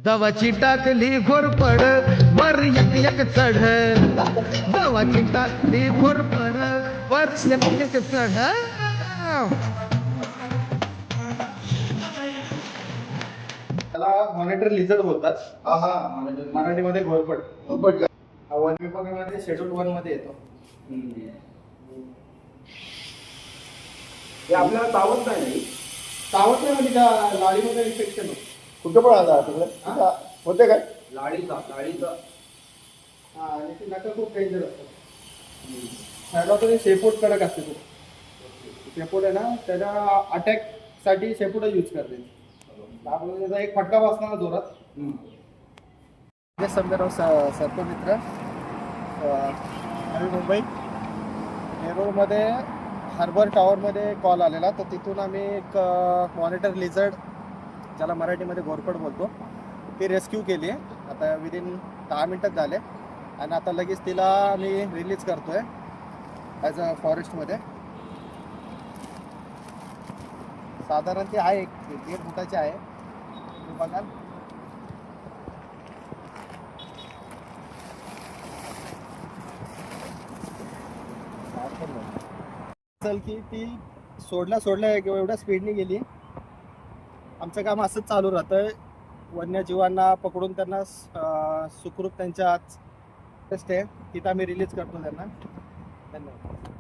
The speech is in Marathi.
गव्हाची टाकली घोरपड वर एक एक चढ, गव्हाची टाकली घोरपड वर एक एक चढ. त्याला मॉनिटर लिझर्ड बोलतात. मराठीमध्ये घोरपड. वन विभागामध्ये शेड्यूल 1 मध्ये येतो. हे आपल्याला चावत नाही. चावत नाही म्हणजे का लाळीमध्ये इन्फेक्शन होतं. कुठं पण आला तिकडे होते काय? लाळीचा हा, आणि ती नका खूप डेंजर असतं. साईडला तरी शेपूट कडक असते खूप. शेपूट आहे ना, त्याच्या अटॅक साठी शेपूटच यूज करते. त्यामुळे त्याचा एक फटका बसणार जोरात. समजा सर्पमित्र नवी मुंबई नेरूळमध्ये हार्बर टॉवरमध्ये कॉल आलेला, तर तिथून आम्ही एक मॉनिटर लिझर्ड, ज्याला मराठीमध्ये घोरपड बोलतो, ती रेस्क्यू केली आहे. आता विदिन 10 मिनटं झाले आणि आता लगेच तिला आम्ही रिलीज करतोय ॲज अ फॉरेस्टमध्ये. साधारण ती आहे 1.5 फुटाची आहे. तुम्ही बघाल असेल की ती सोडल्या एवढ्या स्पीडने गेली. आमचं काम असंच चालू राहतं, वन्यजीवांना पकडून त्यांना सुखरूप त्यांच्या आज टेस्ट आहे तिथं आम्ही रिलीज करतो त्यांना. धन्यवाद.